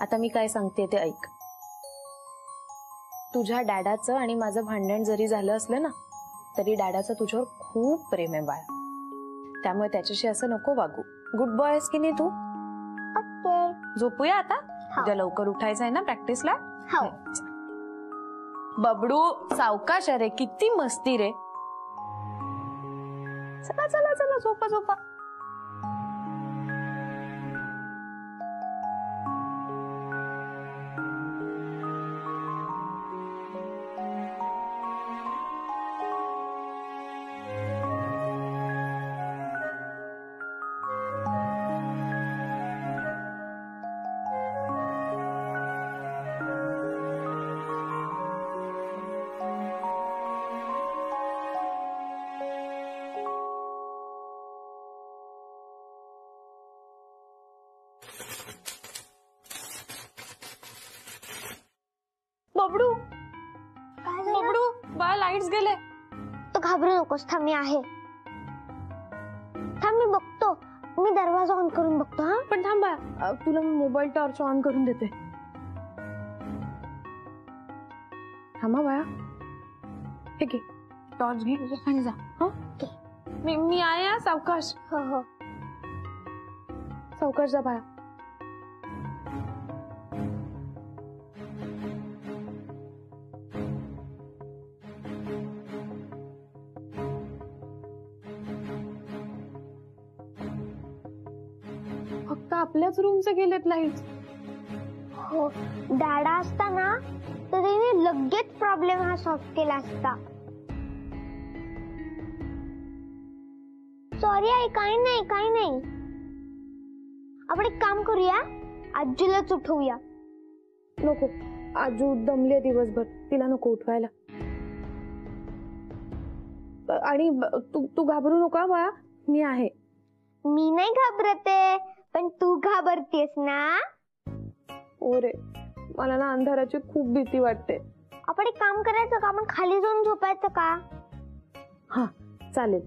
आता मी काय सांगते ते ऐक. तुझ्या डॅडाचं आणि माझं भांडण जरी झालं असलं ना, तरी डॅडाचं तुझ्यावर खूप प्रेम आहे बाळा. त्यामुळे त्याच्याशी असं नको वागू. गुड बॉय आहेस की नाही तू? ओके. झोपूया आता. उद्या लवकर उठायचं आहे ना प्रॅक्टिसला. हो. बबडू सावकाश. अरे किती मस्ती रे. चला चला चला झोपा झोपा. बबडू बबडू बाळा लाईट्स गेले. तू घाबरू नकोस. थांब मी आहे. थांब मी बघतो. मी दरवाजा ऑन करून बघतो. हा पण थांब बाळा, तुला मोबाईल टॉर्च ऑन करून देते. थांबा बाळा. ठीक आहे टॉर्च घे आणि जा. हा मी आहे. सावकाश. हो हो सावकाश जा बाळा. फक्त आपल्याच रूमचे गेलेत लाईट. हो. डॅडा असता ना तर त्याने लगेच प्रॉब्लेम हा सॉल्व्ह केला असता. Sorry I. काही नाही काही नाही. आपण एक काम करूया. आजीलाच उठवूया. नको. आजू दमले दिवसभर. तिला नको उठवायला. आणि तू घाबरू नको बाळा. मी आहे. मी नाही घाबरते पण तू घाबरतेस ना. ओरे मला ना अंधाराची खूप भीती वाटते. आपण एक काम करायचं का? आपण खाली जाऊन झोपायचं का? हा चालेल.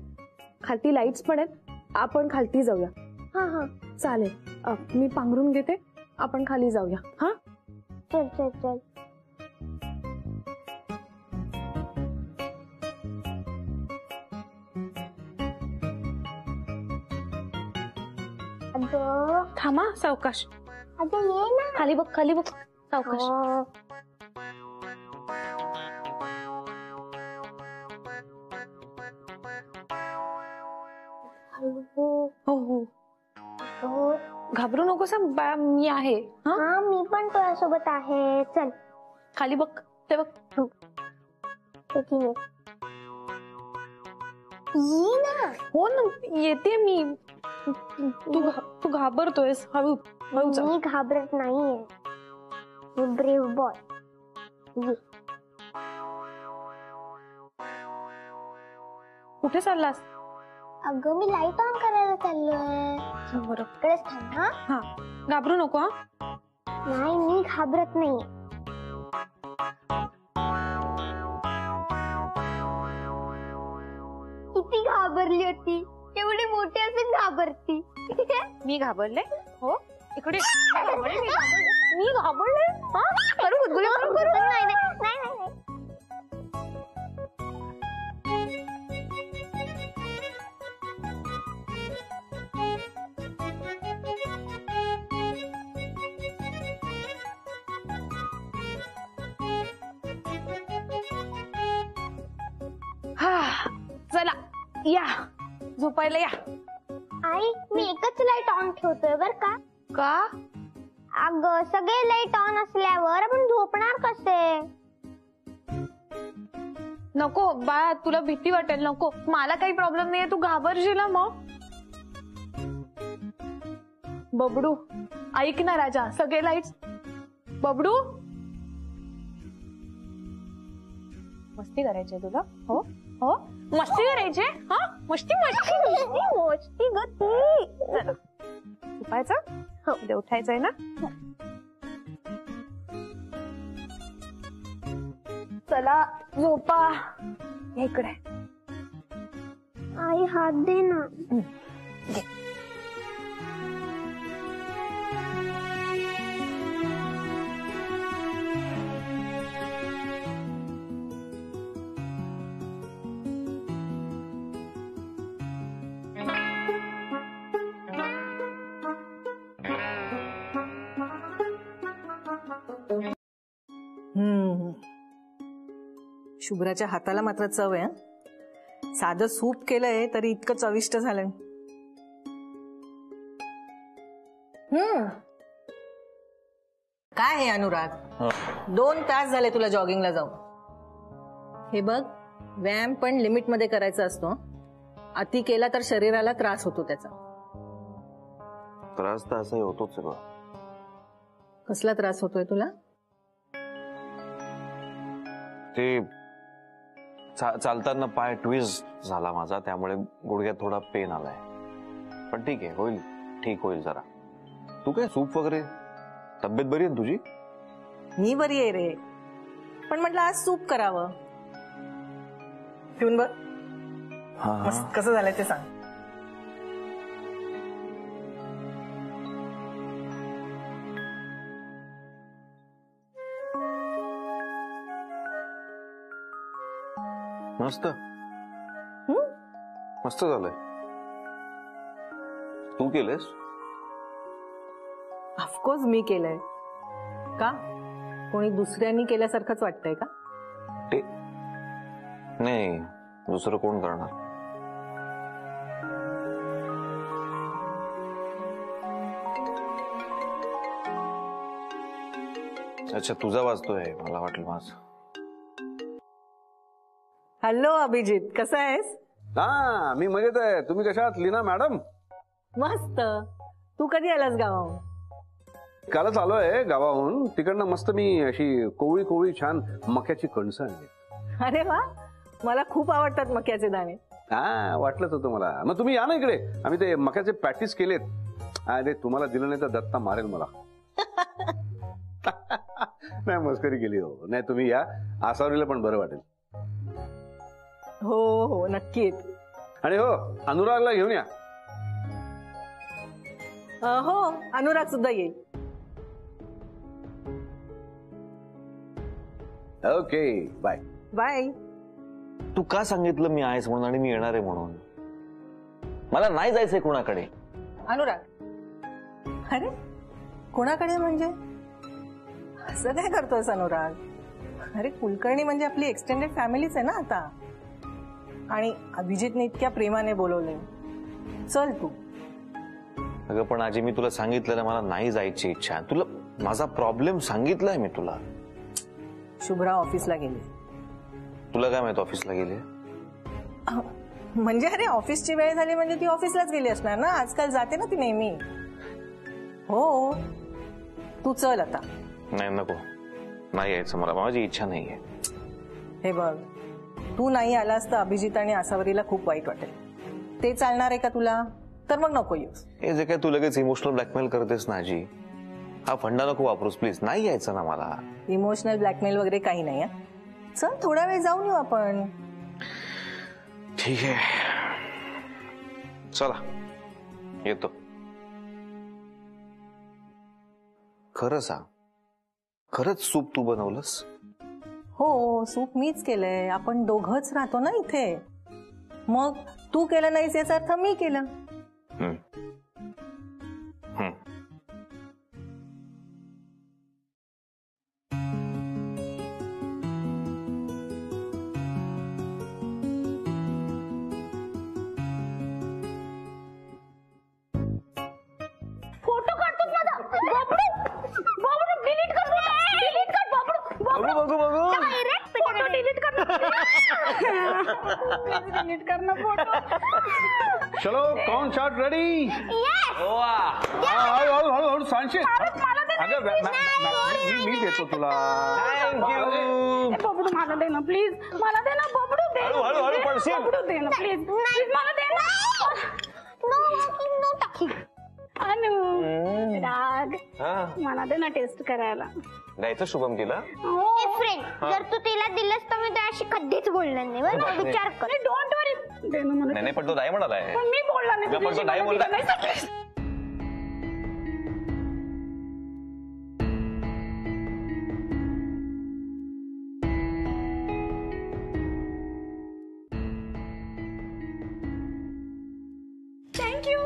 खालती लाईट्स पण आहेत. आपण खालती जाऊया. हा हा चालेल. मी पांघरून घेते. आपण खाली जाऊया. हा चल चल चल. अगं थांबा सावकाश. अगं ये ना. खाली बघ खाली बघ. सावकाश. हो हो हो. घाबरू नको बाळा. मी आहे. हा मी पण तुझ्यासोबत आहे. चल खाली बघ. ते बघ. ठीक आहे. ये ना. हो ना येते मी. तू घाबरतोयस. हळू हळू चल. मी घाबरत नाहीये. मी ब्रेव्ह बॉय. ये. कुठे चाललास? अगं मी लाईट ऑन करायला चाललोय. बरं. इकडेच थांब. हा हा घाबरू नको. नाही मी घाबरत नाही. किती घाबरली होती. एवढी मोठी असून घाबरती. मी घाबरले? हो इकडे. मी घाबरले? करू गुदगुल्या करू. नाही नाही नाही नाही. हा चला या झोपायला या. आई मी एकच लाईट ऑन ठेवतोय बर का. का? अगं सगळे लाईट ऑन असल्यावर आपण झोपणार कसे. नको बाळा तुला भीती वाटेल. नको. मला काही प्रॉब्लेम नाहीये. तू घाबरशील मग. बबडू ऐक ना राजा. सगळे लाईट्स. बबडू मस्ती करायची तुला. हो हो मस्ती करायची. हा मस्ती मस्ती मस्ती मस्ती गती. चला झोपायचं. हो उद्या उठायचंय ना. चला झोपा. या इकडे. आई हात दे ना. घे. शुभ्राच्या हाताला मात्र चव आहे. साधं सूप केलंय तरी इतकं चविष्ट झालं. काय आहे अनुराग, 2 तास झाले तुला जॉगिंगला जाऊन. हे बघ, व्यायाम पण लिमिट मध्ये करायचा असतो. अति केला तर शरीराला त्रास होतो त्याचा. त्रास तर असाही होतोच आहे. कसला त्रास होतोय तुला? ते चालताना पाय ट्विस्ट झाला माझा, त्यामुळे गुडघ्यात थोडा पेन आलाय. पण ठीक आहे, होईल, ठीक होईल जरा. तू काय सूप वगैरे, तब्येत बरी आहे तुझी? मी बरी आहे रे, पण म्हटलं आज सूप करावं. पिऊन बघ कसं झालंय ते सांग. मस्त मस्त झालंय. तू केलंस? ऑफकोर्स मी केलंय. का कोणी दुसऱ्यांनी केल्यासारखंच वाटतंय का? ते नाही, दुसरं कोण करणार. अच्छा, तुझा वाजतोय, मला वाटलं माझं. हॅलो अभिजित, कसा आहेस? हा, मी मजेत आहे. तुम्ही कशा आहात लीना मॅडम? मस्त. तू कधी आलास गावाहून? कालच आलोय गावाहून. तिकडनं मस्त मी अशी कोवळी कोवळी छान मक्याची कणसं आणली. अरे वा, मला खूप आवडतात मक्याचे दाणे. हा, वाटलंच होतं मला. मग तुम्ही या ना इकडे. आम्ही ते मक्याचे पॅटीस केलेत. अरे तुम्हाला दिलं नाही तर दत्ता मारेल मला. नाही, मस्करी केली हो. नाही, तुम्ही या, आसावरीला पण बरं वाटेल. हो हो, नक्कीच. आणि हो, अनुरागला घेऊन या. हो, अनुराग सुद्धा येईल. Okay, bye bye. तू का सांगितलं मी आहेस म्हणून आणि मी येणार आहे म्हणून? मला नाही जायचंय कोणाकडे. अनुराग, अरे कोणाकडे म्हणजे असं काय करतोयस अनुराग? अरे कुलकर्णी म्हणजे आपली एक्सटेंडेड फॅमिलीच आहे ना आता. आणि अभिजितने इतक्या प्रेमाने बोलवले. चल तू. अगं पण आजी, मी तुला सांगितलेलं मला नाही जायची इच्छा. तुला माझा प्रॉब्लेम सांगितलाय मी तुला. शुभ्रा ऑफिसला गेली. तुला काय माहित ऑफिसला गेली? म्हणजे अरे ऑफिसची वेळ झाली म्हणजे ती ऑफिसलाच गेली असणार ना. आजकाल जाते ना ती नेहमी. हो, तू चल आता. नाही, नको, नाही यायचं मला. माझी इच्छा नाहीये. हे बघ, तू नाही आलास तर अभिजित आणि आसावरीला खूप वाईट वाटेल. ते चालणार आहे का तुला? तर मग नको येऊस. हे जे काय तू लगेच इमोशनल ब्लॅकमेल करतेस ना आजी, हा फंडा नको वापरूस प्लीज. नाही यायचं ना मला. इमोशनल ब्लॅकमेल वगैरे काही नाही. चल, थोडा वेळ जाऊन येऊ आपण. ठीक आहे, चला येतो. खरं सांग, खरंच सूप तू बनवलंस? हो, सूप मीच केलंय. आपण दोघंच राहतो ना इथे. मग तू केलं नाहीस याचा अर्थ मी केलं. फोटो काढतोस माझा. बाबडू डिलीट कर. डिलीट कर बाबडू. बघू डायरेक्ट फोटो डिलीट कर. डिलीट कर ना फोटो. चलो, कौन शॉट रेडी? येस. हळू सांगशील. अगं मी देतो तुला. बाबडू मला दे ना प्लीज. मला दे ना बाबडू. दे. हळू पडशील. बाबडू दे ना प्लीज. प्लीज मला दे ना. No talking. अनु राग, मला दे ना टेस्ट करायला. द्यायचं शुभम तिला. फ्रेंड, जर तू तिला दिलंस तर मी त्याशी कधीच बोलणार नाही. बरं, विचार कर. डोंट वरी. दे ना मला. नाही, पण तो नाही म्हणालाय. मी बोलणार नाही. पण तो नाही बोलला. थँक्यू.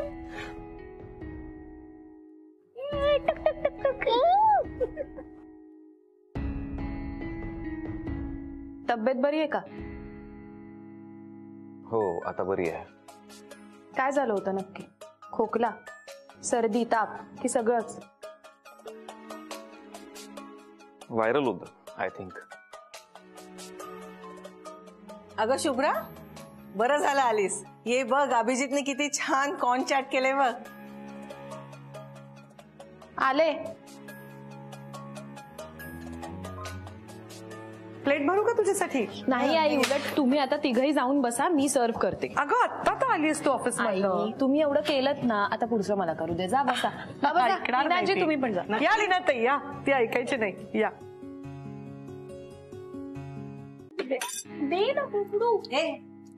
तर तब्येत बरी आहे का? हो आता बरी आहे. काय झालं होतं नक्की? खोकला, सर्दी, ताप की सगळंच? व्हायरल होतं आय थिंक. अगं शुभ्रा, बरं झालं आलीस. ये बघ, अभिजितने किती छान कॉर्न चाट केले बघ. आले. प्लेट भरू का तुझ्यासाठी? नाही आई, उलट तुम्ही आता तिघही जाऊन बसा, मी सर्व करते. अगं आत्ता तर आलीस तू ऑफिस आई, तुम्ही एवढं केलं ना, आता पुढचं मला करू दे. जा बसा. लीनाजी, तुम्ही पण जा. या लीना ताई, या. ती ऐकायची नाही. या.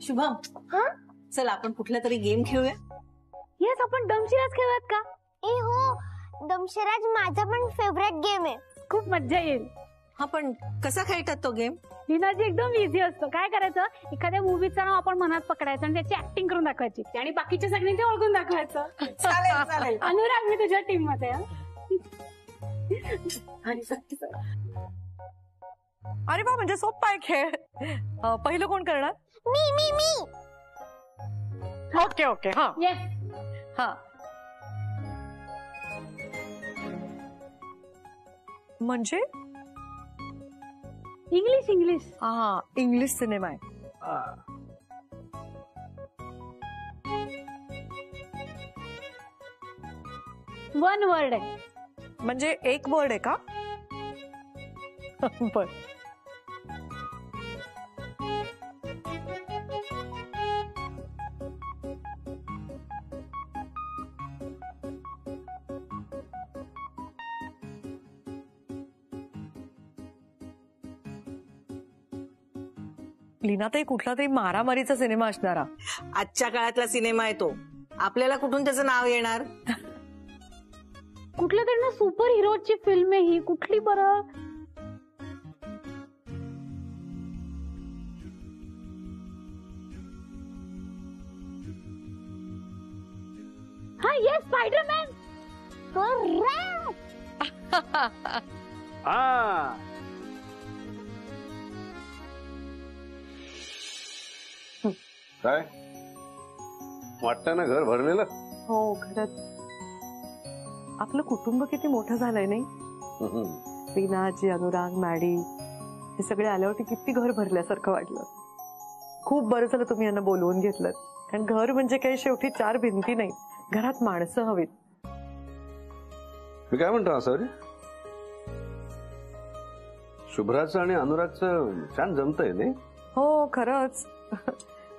शुभम, चल आपण कुठला तरी गेम खेळूया. येस, आपण दमशिराज खेळूयात का? ए हो, दमशिराज माझा पण फेवरेट गेम आहे. खूप मज्जा येईल. हा, पण कसा खेळतात तो गेम? लीनाजी, एकदम इझी असतो. काय करायचं, एखाद्या मूवीचं नाव आपण मनात पकडायचं आणि त्याची ऍक्टिंग करून दाखवायची आणि बाकीच्या सगळ्यांचे ओळखून दाखवायचं. चालेल चालेल. अनुराग, मी तुझ्या टीम मध्ये आहे. अरे वा, म्हणजे सोप्पा आहे खेळ. पहिलं कोण करणार? मी मी मी ओके ओके. हा येस. हा, म्हणजे इंग्लिश इंग्लिश. हा, इंग्लिश सिनेमा आहे. वन वर्ड आहे. म्हणजे एक वर्ड आहे का? बर. लीनाताई, कुठला तरी मारामारीचा सिनेमा असणारा. आजच्या काळातला सिनेमा आहे तो. आपल्याला कुठून त्याचं नाव येणार? कुठल्या तरी ना सुपर हिरोची फिल्म आहे ही. कुठली बरं? हा, येस, स्पायडरमॅन. काय वाटतं ना, घर भरलेलं? हो, खरंच. आपलं कुटुंब किती मोठं झालंय नाही? लीनाजी, अनुराग, मॅडी हे सगळे आल्यावरती किती घर भरल्यासारखं वाटलं. खूप बरं झालं तुम्ही यांना बोलवून घेतलं, कारण घर म्हणजे काही शेवटी चार भिंती नाही, घरात माणसं हवीत. मी काय म्हणतो असं, शुभ्राचं आणि अनुरागचं छान जमतंय नाही? हो, खरंच.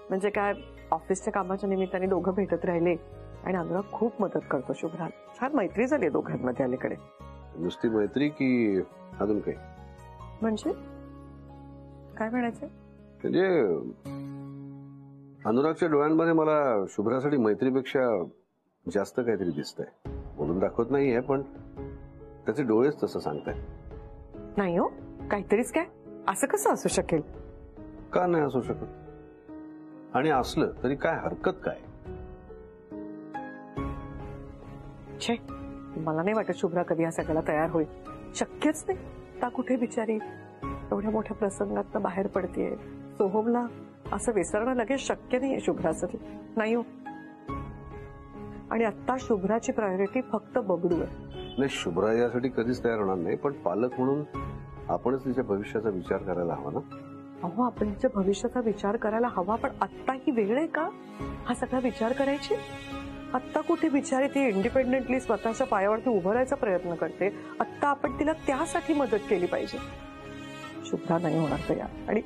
म्हणजे काय, ऑफिसच्या कामाच्या निमित्ताने दोघं भेटत राहिले आणि अनुराग खूप मदत करतो शुभ्रा. छान मैत्री झाली दोघांमध्ये अलीकडे. नुसती मैत्री की अजून काही? म्हणजे काय म्हणायचं? म्हणजे अनुरागच्या डोळ्यांमध्ये मला शुभ्रासाठी मैत्रीपेक्षा जास्त काहीतरी दिसतंय. बोलून दाखवत नाहीये, पण त्याचे डोळेच तसं सांगतायत. नाही हो, काहीतरीच. काय, असं कसं असू शकेल? का नाही असू शकत? आणि असलं तरी काय हरकत काय? छे, मला नाही वाटत शुभ्रा कधी या सगळ्याला तयार होईल. शक्यच नाही. ता कुठे बिचारी एवढ्या मोठ्या प्रसंगात बाहेर पडतेय. सोहमला असं विसरणं लगेच शक्य नाहीये शुभ्रासाठी. नाही हो. आणि आता शुभ्राची प्रायोरिटी फक्त बबडू आहे. नाही, शुभ्रा यासाठी कधीच तयार होणार नाही, पण पालक म्हणून आपणच तिच्या भविष्याचा विचार करायला हवा ना. अहो, आपण तिच्या भविष्याचा विचार करायला हवा, पण आत्ता ही वेळ आहे का हा सगळा विचार करायची? आत्ता कुठे बिचारी ती इंडिपेंडेंटली स्वतःच्या पायावरती उभं राहायचा प्रयत्न करते. आत्ता आपण तिला त्यासाठी मदत केली पाहिजे. शुभ्रा नाही होणार तयार. आणि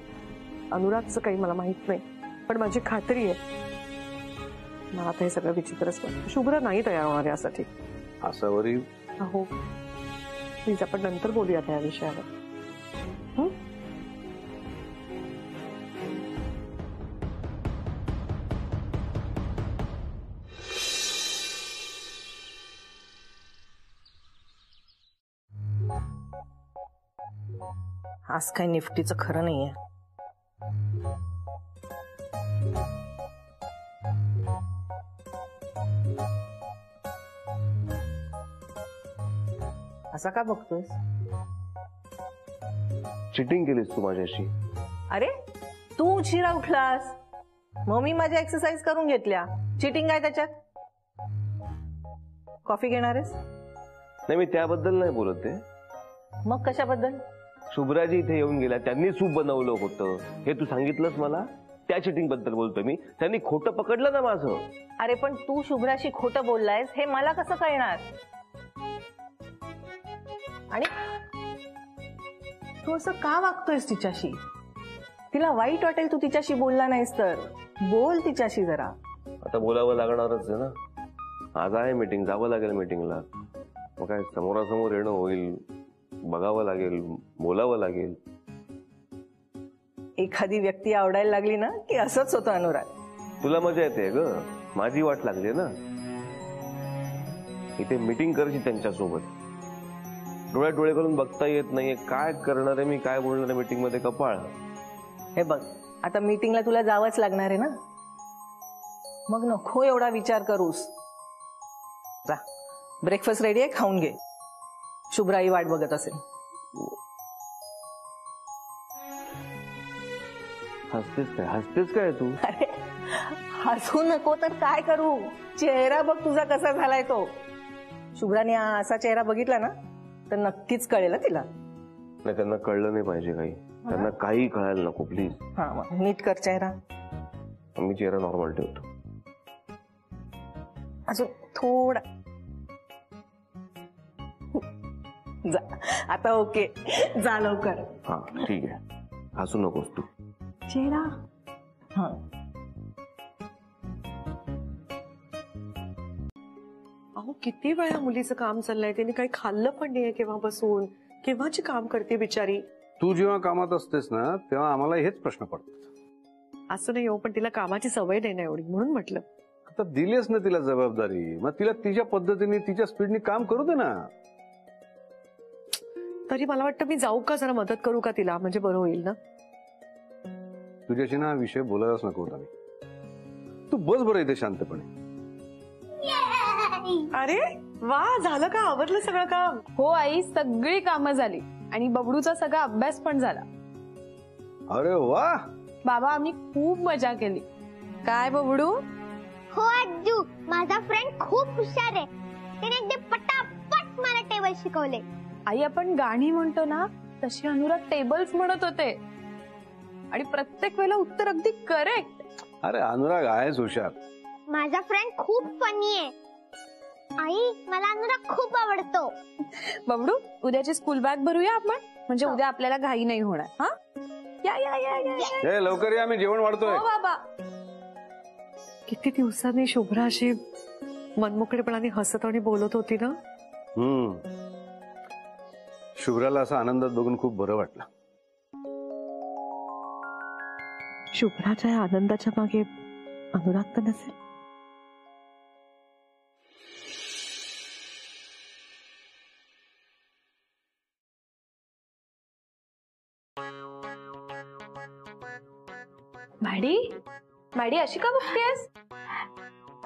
अनुरागचं काही मला माहित नाही, पण माझी खात्री आहे मला आता हे सगळं विचित्रच वाटतं. शुभ्रा नाही तयार होणार यासाठी. असावरी हो, प्लीज आपण नंतर बोलूया त्या विषयावर. आज काही निफ्टीचं खरं नाहीये. असा का बघतोयस? चिटिंग केलीस तू माझ्याशी. अरे तू उशिरा उठलास, मग मी माझ्या एक्सरसाइज करून घेतल्या. चिटिंग आहे त्याच्यात? कॉफी घेणार आहेस? नाही, मी त्याबद्दल नाही बोलत आहे. मग कशाबद्दल? शुभ्राजी इथे येऊन गेल्या, त्यांनी सूप बनवलं होतं हे तू सांगितलंस मला, त्या चिटिंग बद्दल बोलतोय मी. त्यांनी खोटं पकडलं ना माझं. अरे पण तू शुभ्राशी खोटं बोललायस हे मला कसं कळणार? आणि तू असं का वागतोयस तिच्याशी? तिला वाईट वाटेल तू तिच्याशी बोलला नाहीस तर. बोल तिच्याशी जरा. आता बोलावं लागणारच आहे ना. आज आहे मीटिंग, जावं लागेल मीटिंगला. मग काय समोरासमोर येणं होईल, बघावं लागेल, बोलावं लागेल. एखादी व्यक्ती आवडायला लागली ना की असंच होतं अनुराग. तुला मजा येते ग, माझी वाट लागली ना. इथे मीटिंग करायची त्यांच्यासोबत, डोळ्यात डोळे करून बघता येत नाहीये. काय करणार आहे मी, काय बोलणार आहे मीटिंग मध्ये, कपाळ. हे बघ, आता मीटिंगला तुला जावंच लागणार आहे ना, मग नको एवढा विचार करूस. जा, ब्रेकफास्ट रेडी आहे, खाऊन घे. शुभ्राई वाट बघत असेल. हसतेच काय तू? अरे हसू नको तर काय करू? चेहरा बघ तुझा कसा झालाय तो. शुभ्राने असा चेहरा बघितला ना तर नक्कीच कळेल तिला. नाही, त्यांना कळलं नाही पाहिजे काही. त्यांना काही कळायला नको प्लीज. हा, मग नीट कर चेहरा. मी चेहरा नॉर्मल ठेवतो. अजून थोडा. जा आता. ओके, जा लवकर. हा ठीक आहे, हसू नकोस तू. चेहरा. हा, अहो किती वेळा मुलीचं काम चाललंय, तिने काही खाल्लं पण नाहीये केव्हापासून. केव्हाची काम करते बिचारी. तू जेव्हा कामात असतेस ना तेव्हा आम्हाला हेच प्रश्न पडतात. असं नाही हो, पण तिला कामाची सवय नाही ना एवढी, म्हणून म्हटलं. आता दिलीस ना तिला जबाबदारी, मग तिला तिच्या पद्धतीने तिच्या स्पीडने काम करू दे ना. तरी मला वाटतं मी जाऊ का, जरा मदत करू का तिला, म्हणजे बरं होईल ना. तुझ्याशी ना विषय बोलायलाच नको होता मी. तू बस बरं इथे शांतपणे. अरे वा, झालं का, आवरलं सगळं काम? हो आई, सगळी कामं झाली आणि बबडूचा सगळा अभ्यास पण झाला. अरे वा बाबा, आम्ही खूप मजा केली. काय बबडू? हो आजू, माझा फ्रेंड खूप हुशार आहे. तिने अगदी पटापट मला टेबल शिकवले. आई, आपण गाणी म्हणतो ना तशी अनुराग टेबल्स म्हणत होते आणि प्रत्येक वेळेला उत्तर अगदी करेक्ट. अरे अनुराग आहेच हुशार. माझा फ्रेंड खूप फनी आहे. आई, मला अनुराग खूप आवडतो. बबडू, उद्याची स्कूल बॅग भरूया आपण, म्हणजे उद्या आपल्याला घाई नाही होणार. हा, या या या या. लवकर या, मी जेवण वाढतोय. हो बाबा. किती दिवसांनी शुभ्रा अशी मनमोकळेपणाने हसत आणि बोलत होती ना. शुभ्राला असा आनंदात बघून खूप बरं वाटलं. शुभ्राच्या या आनंदाच्या मागे अनुराग तर नसेल? मॅडी, मॅडी अशी का बघतेस?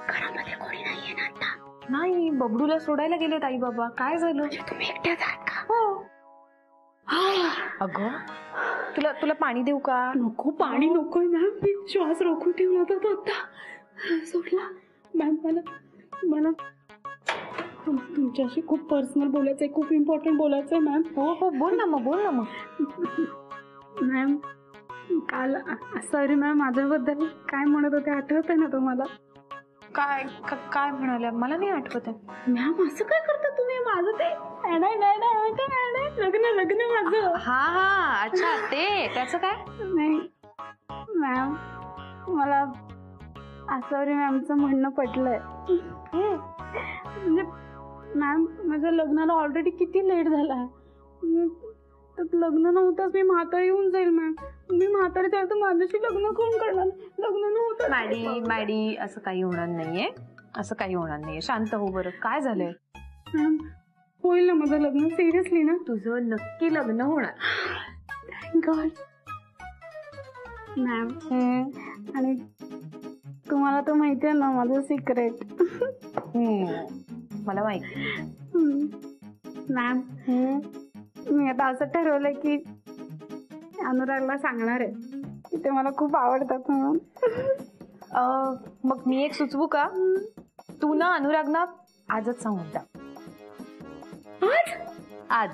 घरामध्ये कोणी नाहीये ना आता. नाही, बबडूला सोडायला गेलेत आई बाबा. काय झालं? तुम्ही एकट्याच आहात का? हो. अगं, तुला तुला पाणी देऊ का? नको, पाणी नकोय मॅम. मी श्वास रोखून ठेवला होता तो आता सोडला. मॅम मला तुमच्याशी खूप पर्सनल बोलायचंय, खूप इम्पॉर्टंट बोलायचंय मॅम. हो हो, बोल ना मग, बोल ना मग. मॅम काल सॉरी मॅम, माझ्याबद्दल काय म्हणत होते आठवत आहे ना तुम्हाला? काय काय म्हणाल्या? मला नाही आठवत आहे. मॅम असं काय करता तुम्ही? माझं ते लग्न माझं. हा हा, अच्छा, ते त्याचं काय? नाही मॅम, मला सॉरी मॅमचं म्हणणं पटलंय. म्हणजे मॅम, माझ्या लग्नाला ऑलरेडी किती लेट झालाय. लग्न नव्हतंच, मी म्हातारी येऊन जाईल मॅम. मी म्हातारी त्याला तर माझ्याशी लग्न कोण करणार? लग्न नव्हतं. मॅडी, असं काही होणार नाहीये. असं काही होणार नाहीये. शांत हो बरं. काय झालंय? मॅम होईल ना माझं लग्न? सिरियसली ना? तुझं नक्की लग्न होणार. Thank God ma'am. आणि तुम्हाला तर माहिती आहे ना माझं सिक्रेट. मला माहिती. मॅम मी आता असं ठरवलंय की अनुरागला सांगणार आहे ते मला खूप आवडतात म्हणून. मग मी एक सुचवू का? तू ना अनुरागना आजच सांगून टाक. आज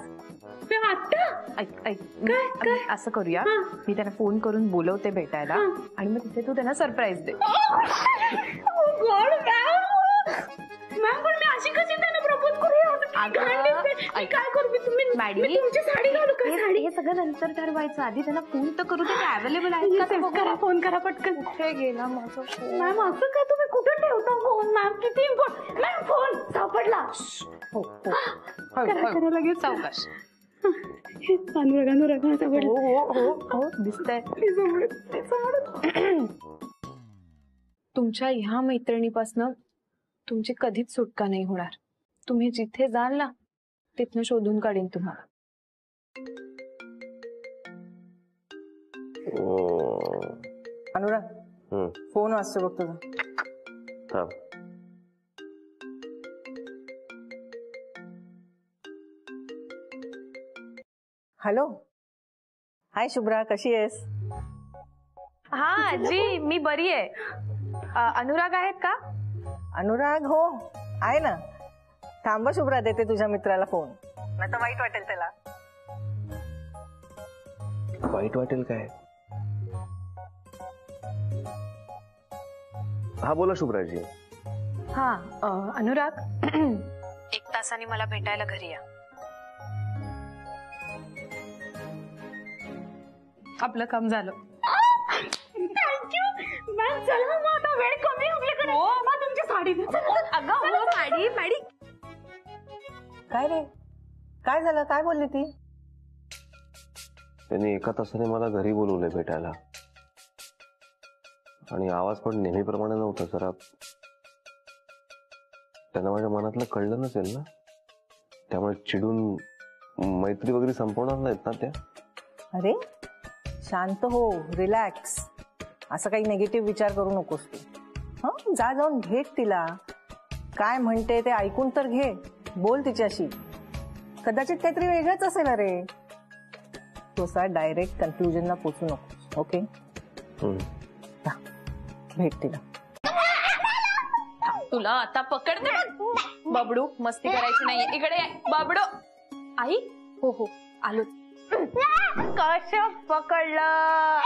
ऐक असं करूया, मी त्यांना फोन करून बोलवते भेटायला आणि मग तिथे तू त्यांना सरप्राईज दे. मॅम पण मी अशी कशी त्यांना प्रपोज करूया? काय करू मी? तुम्ही तुमची साडी घालू का? साडी हे सगळं नंतर ठरवायचं, आधी त्यांना फोन तर करू दे. अवेलेबल आहेत का ते बघा. फोन करा पटकन. कुठे गेला माझा फोन? मॅम असं काय तुम्ही कुठे ठेवता फोन? मॅम किती इम्पॉर्टंट. मॅम फोन सापडला. हो करा लगेच. सावकाश. अनुराग सापडला. हो दिसतंय. तुमच्या ह्या मैत्रिणीपासनं तुमची कधीच सुटका नाही होणार. तुम्ही जिथे जाल ना तिथनं शोधून काढीन तुम्हाला. अनुराग फोन वाजतो बघ तुझा. हॅलो. हाय शुभ्रा, कशी आहेस? हा आजी, मी बरी आहे. अनुराग आहेत का? अनुराग हो आहे ना. थांबा शुभ्रा, देते तुझ्या मित्राला फोन, नाही तर वाईट वाटेल त्याला. वाईट वाटेल काय? हा बोला शुभ्राजी. हा अनुराग, 1 तासाने मला भेटायला घरी या. आपलं काम झालं. Thank you ma'am. चला मग आता वेळ कमी आपल्याकडे. तुमची साडी. अगं हो मॅडी. काय रे, काय झालं? काय बोलली ती? त्यांनी 1 तासाने मला घरी बोलवलंय भेटायला आणि आवाज पण नेहमीप्रमाणे नव्हता. जरा त्यांना माझ्या मनातलं कळलं नसेल ना, त्यामुळे चिडून मैत्री वगैरे संपवणार नाहीत ना त्या. अरे शांत हो, रिलॅक्स. असं काही निगेटिव्ह विचार करू नकोस तू. हं, जाऊन भेट तिला. काय म्हणते ते ऐकून तर घे. बोल तिच्याशी. कदाचित काहीतरी वेगळंच असेल. अरे तू असा डायरेक्ट कन्क्लुजनला पोचू नको. ओके, भेट तिला. तुला आता पकडते बबडू. मस्ती करायची नाहीये. इकडे बाबडो. आई हो आलो. कसं पकडलं?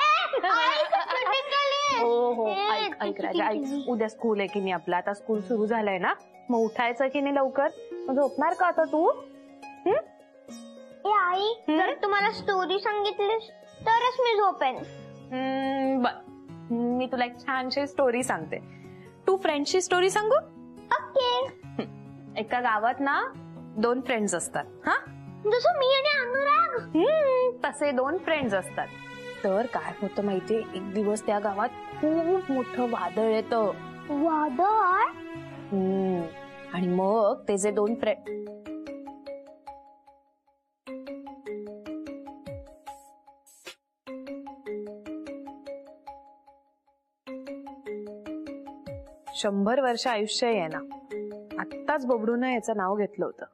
हो ऐक राजा, ऐक. उद्या स्कूल आहे की नाही आपला. आता स्कूल सुरू झालंय ना, मग उठायचं की नाही लवकर? झोपणार का आता तू? आई जर तुम्हाला स्टोरी सांगितलीस तरच मी झोपेन. बर, मी तुला एक छानशी स्टोरी सांगते. तू फ्रेंडची स्टोरी सांगू? ओके. एका गावात ना 2 फ्रेंड्स असतात. हा, जसं मी आणि अनुराग. तसे 2 फ्रेंड्स असतात. तर काय होतं माहितीये, एक दिवस त्या गावात खूप मोठं वादळ येतं. वादळ? आणि मग ते जे 2 फ्रेंड 100 वर्ष आयुष्य आहे ना. आत्ताच बबडूनं याचं नाव घेतलं होतं.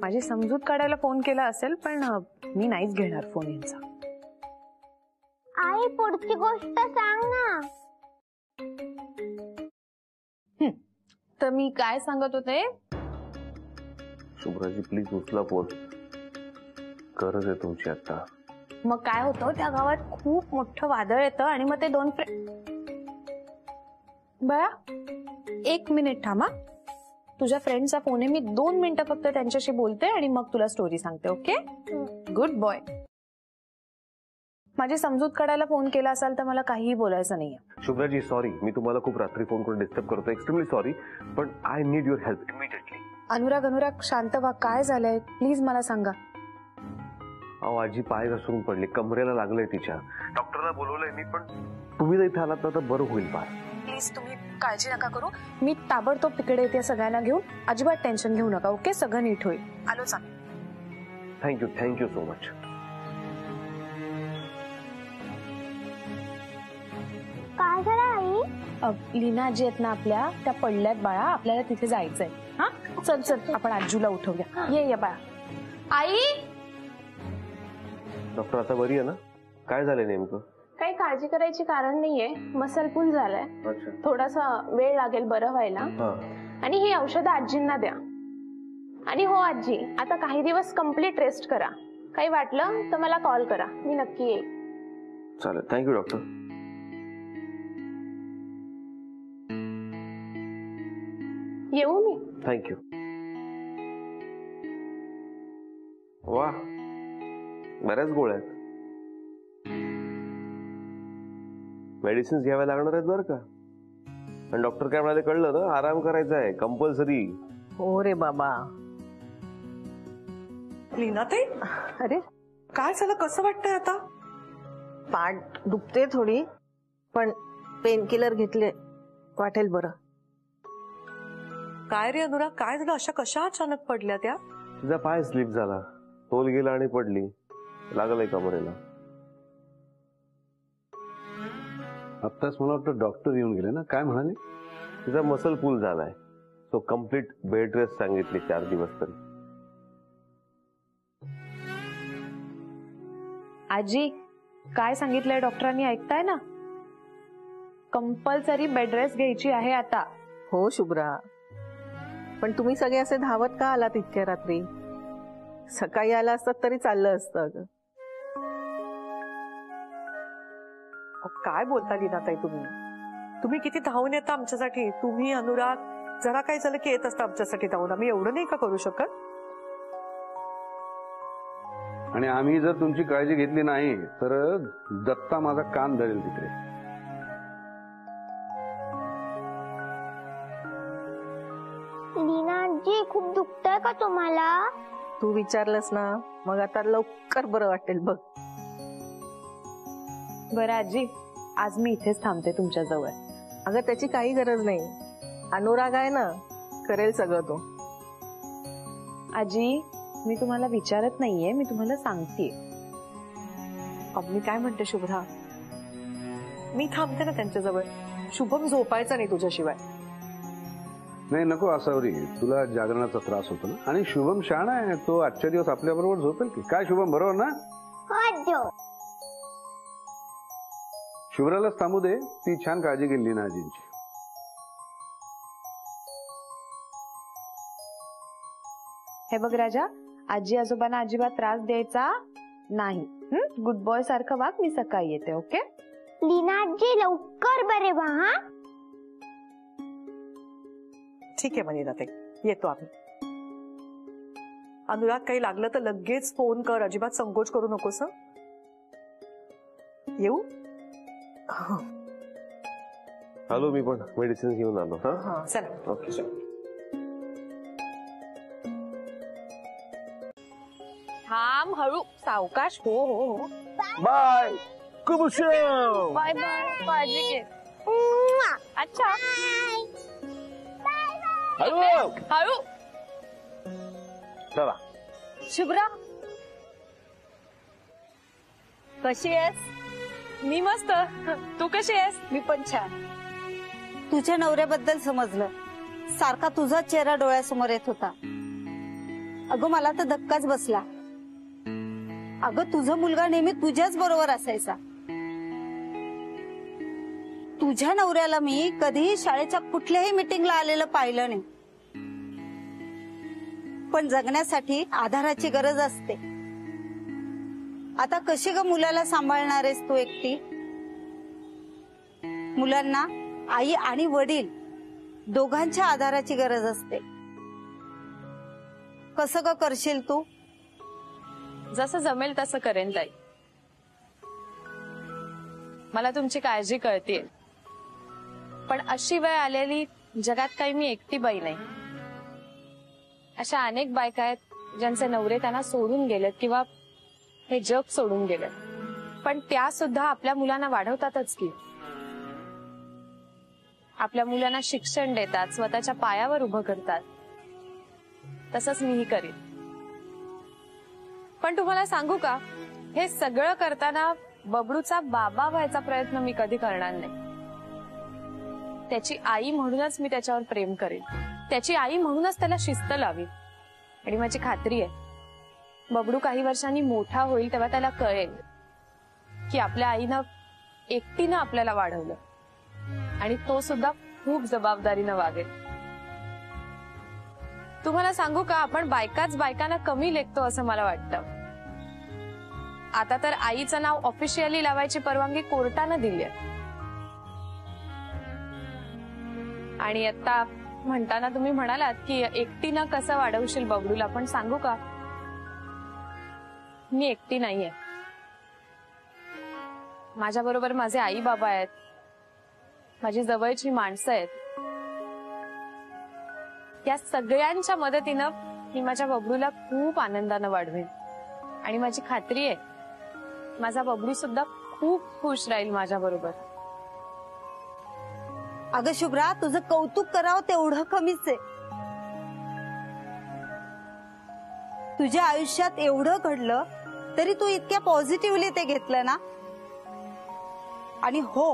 माझी समजूत काढायला फोन केला असेल, पण मी नाहीच घेणार फोन यांचा. आई पुढची गोष्ट सांग ना. तर मी काय सांगत होते? शुभ्राजी प्लीज उचला फोन, गरज आहे तुमची आता. मग काय होतं, त्या गावात खूप मोठं वादळ येतं आणि मग ते 2 फ्रेंड. बया 1 मिनिट थांबा. तुझ्या फ्रेंडचा फोन आहे, मी 2 मिनिटं फक्त त्यांच्याशी बोलते आणि मग तुला स्टोरी सांगते. Okay, good boy. माझी समजूत काढायला फोन केला असाल तर मला काहीही बोलायचं नाहीये. शुभ्राजी सॉरी, मी तुम्हाला खूप रात्री फोन करून डिस्टर्ब करतो. एक्स्ट्रीमली सॉरी, पण I need your help immediately. Anurag शांत व्हा. काय झालंय प्लीज मला सांगा. अहो आजी पाय घसरून पडली, कमरेला लागलंय तिच्या. डॉक्टरला बोलवलंय मी, पण तुम्ही जर इथे आलात ना तर बरं होईल. पाय प्लीज तुम्ही काळजी नका करू. मी ताबडतोब तिकडे येते सगळ्यांना घेऊन. अजिबात टेन्शन घेऊ नका. ओके, सगळं नीट होईल. आलो सांग. Thank you so much. काय झालं आई? लीना जी आहेत ना आपल्या, त्या पडल्यात बाळा. आपल्याला तिथे जायचंय. हा चल आपण आजूला उठवूया. ये बाळा. आई डॉक्टर आता बरी आहे ना? काय झालंय नेमकं? काही काही काळजी करायची कारण नाहीये. मसल पूल झालाय, थोडासा वेळ लागेल बरं व्हायला. आणि ही औषधं आजींना द्या. आणि हो आजी, आता काही दिवस कम्प्लीट रेस्ट करा. काही वाटलं तर मला कॉल करा, मी नक्की येईल. चालेल, थँक्यू डॉक्टर. येऊ मी. थँक्यू. वा, बऱ्याच गोळ्या आहेत. मेडिसिन घ्याव्या लागणार आहेत बरं का. आणि डॉक्टर काय म्हणाले कळलं ना, आराम करायचा आहे कंपल्सरी. हो रे बाबा. लीनाताई, अरे काय झालं, कसं वाटतंय आता? पाठ दुखते थोडी, पण पेन किलर घेतले वाटेल बरं. काय रे अनुराग, काय झालं? अशा कशा अचानक पडल्या त्या? तिचा पाय स्लिप झाला, तोल गेला आणि पडली. लागलंय कमरेला. आत्ताच मला वाटतं डॉक्टर येऊन गेले ना, काय म्हणाले? तिचा मसल पूल झालाय, सो कम्प्लीट बेड रेस्ट सांगितली 4 दिवस तरी. आजी, काय सांगितलंय डॉक्टरांनी ऐकताय ना? कंपल्सरी बेड रेस्ट घ्यायची आहे आता. हो शुभ्रा, पण तुम्ही सगळे असे धावत का आलात इतक्या रात्री? सकाळी आला असतात तरी चाललं असतं. अगं काय बोलता लीनाताई तुम्ही? तुम्ही किती धावून येता आमच्यासाठी. तुम्ही अनुराग जरा काय झालं की येत असतं आमच्यासाठी धावून. आम्ही एवढं नाही का करू शकत? आणि आम्ही जर तुमची काळजी घेतली नाही तर दत्ता माझा कान धरेल तिकडे. लीनाजी, खूप दुखतंय का तुम्हाला? तू विचारलंस ना, मग आता लवकर बरं वाटेल बघ. बरं आजी, आज मी इथेच थांबते तुमच्या जवळ. अगं त्याची काही गरज नाही, अनुराग आहे ना, करेल सगळं तो. आजी, मी तुम्हाला विचारत नाहीये, मी तुम्हाला सांगते. मी काय म्हणते शुभ्रा, मी थांबते ना त्यांच्याजवळ. शुभम झोपायचा नाही तुझ्याशिवाय. नाही नको असावरी, तुला जागरणाचा त्रास होतो ना. आणि शुभम शाणा आहे, तो आजच्या दिवस आपल्या बरोबर झोपेल की काय? शुभम बरोबर ना? शुभ्रालाच थांबू दे, ती छान काळजी घेतली ना आजींची. हे बघ राजा, आजी आजोबांना अजिबात त्रास द्यायचा नाही. गुड बॉय सारखं वाग. मी सकाळी येते. ओके लीनाजी, लवकर बरे व्हा. हा, ठीक आहे लीनाताई, येतो आम्ही. अनुराग, काही लागलं तर लगेच फोन कर, अजिबात संकोच करू नकोस. येऊ? आलो मी पण, मेडिसिन घेऊन आलो. हा चला. ओके. थांब, हळू, सावकाश. हो हो हो. बाय कुबुशम. बाय बाय, काळजी घे. अच्छा, हॅलो हळू. चला. शुभ्रा, कशी आहेस? मी मस्त. तू कशी आहेस? मी पण छान. तुझ्या नवऱ्याबद्दल समजलं, सारखा तुझा चेहरा डोळ्यासमोर येत होता. अगं मला तर धक्काच बसला. अगं तुझा मुलगा नेहमी तुझ्याच बरोबर असायचा. तुझ्या नवऱ्याला मी कधीही शाळेच्या कुठल्याही मीटिंगला आलेलं पाहिलं नाही. पण जगण्यासाठी आधाराची गरज असते. आता कशी ग मुलाला सांभाळणार आहेस तू एकटी? मुलांना आई आणि वडील दोघांच्या आधाराची गरज असते. कसं ग करशील तू? जसं जमेल तसं करेन ताई. मला तुमची काळजी कळतेय, पण अशी वेळ आलेली जगात काही मी एकटी बाई नाही. अशा अनेक बायका आहेत ज्यांचे नवरे त्यांना सोडून गेलेत किंवा हे जग सोडून गेलेत, पण त्या सुद्धा आपल्या मुलांना वाढवतातच की. आपल्या मुलांना शिक्षण देतात, स्वतःच्या पायावर उभं करतात. तसंच मीही करीन. पण तुम्हाला सांगू का, हे सगळं करताना बबडूचा बाबा व्हायचा प्रयत्न मी कधी करणार नाही. त्याची आई म्हणूनच मी त्याच्यावर प्रेम करेन. त्याची आई म्हणूनच त्याला शिस्त लावी. आणि माझी खात्री आहे, बबडू काही वर्षांनी मोठा होईल तेव्हा त्याला कळेल की आपल्या आईनं एकटीनं आपल्याला वाढवलं आणि तो सुद्धा खूप जबाबदारीनं वागेल. तुम्हाला सांगू का, आपण बायकाच बायकांना कमी लेखतो असं मला वाटतं. आता तर आईचं नाव ऑफिशियली लावायची परवानगी कोर्टानं दिली आहे. आणि आता म्हणताना तुम्ही म्हणालात की एकटीनं कसं वाढवशील बबडूला, पण सांगू का, मी एकटी नाहीये. माझ्या बरोबर माझे आई बाबा आहेत, माझी जवळची माणसं आहेत. या सगळ्यांच्या मदतीनं मी माझ्या बबडूला खूप आनंदानं वाढवेन. आणि माझी खात्री आहे माझा बबडू सुद्धा खूप खुश राहील माझ्या बरोबर. अगं शुभ्रा, तुझं कौतुक करावं तेवढं कमीच आहे. तुझ्या आयुष्यात एवढं घडलं तरी तू इतक्या पॉझिटिव्हली ते घेतलं ना. आणि हो,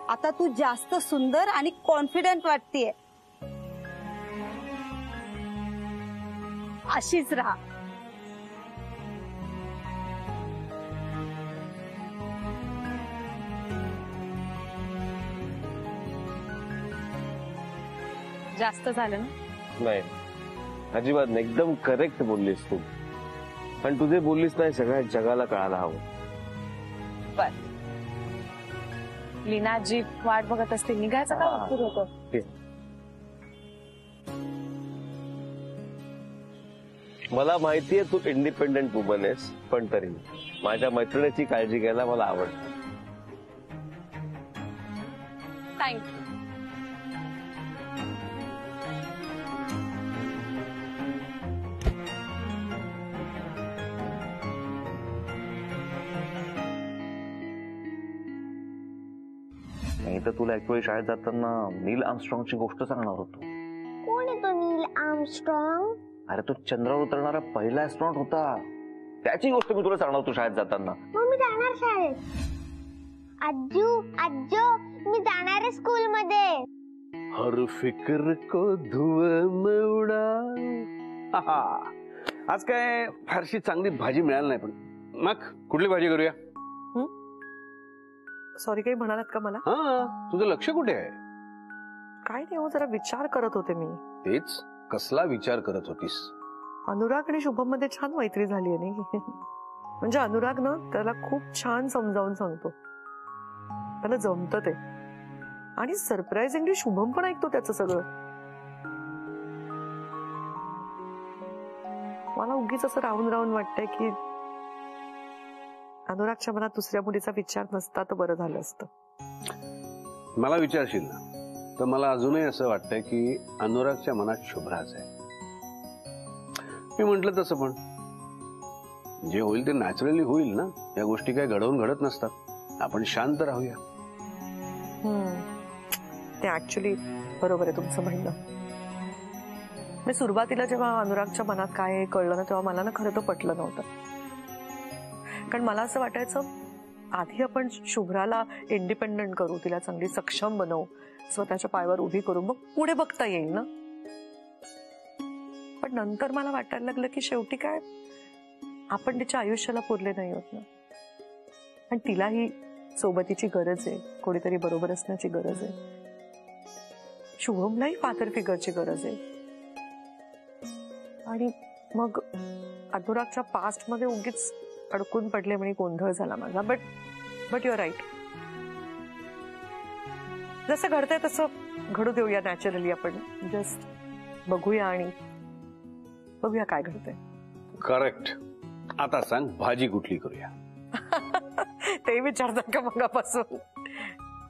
आता तू जास्त सुंदर आणि कॉन्फिडंट वाटतेय. अशीच राहा. जास्त झालं ना? नाही, अजिबात नाही. एकदम करेक्ट बोललीस तू. पण तुझे बोललीस नाही सगळ्या जगाला कळायला हवं. बर, लीना जी वाट बघत असतील, निघायचं का भरपूर होतं. मला माहितीये तू इंडिपेंडेंट वुमन आहेस, पण तरी माझ्या मैत्रिणीची काळजी घ्यायला मला आवडतं. थँक्यू. नाही तर तुला ऍक्च्युअली शाळेत जाताना नील आर्मस्ट्रॉंगची गोष्ट सांगणार होतो. कोण आहे तो नील आर्मस्ट्रॉंग? अरे तो चंद्रावर उतरणारा पहिला ऍस्ट्रॉनॉट होता. त्याची गोष्ट मी तुला सांगणार होतो शाळेत जाताना. मग मी जाणार शाळेत. आजू आजो, मी जाणार आहे स्कूल मध्ये. हर फिक्र को धुआं में उड़ा. आज काय फारशी चांगली भाजी मिळाली नाही, पण मग कुठली भाजी करूया? सॉरी, काही म्हणालात का मला? हा, तुझं लक्ष कुठे आहे? काय नाही हो, जरा विचार करत होते मी. तेच, कसला विचार करत होतीस? अनुराग आणि शुभम मध्ये छान मैत्री झाली आहे नाही. म्हणजे अनुराग ना त्याला खूप छान समजावून सांगतो, त्याला जमतं ते. आणि सरप्राइझिंगली शुभम पण ऐकतो त्याचं सगळं. मला उगीच असं राहून राहून वाटतंय की अनुरागच्या मनात दुसऱ्या मुलीचा विचार नसता तर बरं झालं असतं. मला विचारशील ना तर मला अजूनही असं वाटतंय की अनुरागच्या मनात शुभ्राच आहे. मी म्हंटल तसं, पण जे होईल ते नॅचरली होईल ना. या गोष्टी काय घडवून घडत नसतात. आपण शांत राहूया. ते ऍक्च्युली बरोबर आहे तुमचं म्हणणं. मी सुरुवातीला जेव्हा अनुरागच्या मनात काय कळलं ना, तेव्हा मला ना खरं तर पटलं नव्हतं. कारण मला असं वाटायचं आधी आपण शुभ्राला इंडिपेंडंट करू, तिला चांगली सक्षम बनवू, स्वतःच्या पायावर उभी करू, मग पुढे बघता येईल ना. पण नंतर मला वाटायला लागलं की शेवटी काय आपण तिच्या आयुष्याला पुरले नाही होत ना. आणि तिलाही सोबतीची गरज आहे, कोणीतरी बरोबर असण्याची गरज आहे. शुभमलाही फादर फिगरची गरज आहे. आणि मग अनुरागच्या पास्ट मध्ये उगीच अडकून पडले म्हणजे गोंधळ झाला माझा. But your right. जसं घडतंय तसं घडू देऊया नॅचरली. आपण जस्ट बघूया आणि बघूया काय घडतंय. करेक्ट. आता सांग, भाजी कुठली करूया? ते विचारतात का मगापासून?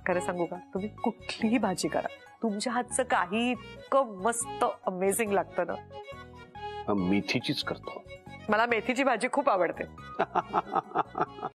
खरं सांगू का, तुम्ही कुठलीही भाजी करा, तुमच्या हातचं काही इतकं मस्त अमेझिंग लागतं ना. मेथीचीच करतो. मला मेथीची भाजी खूप आवडते.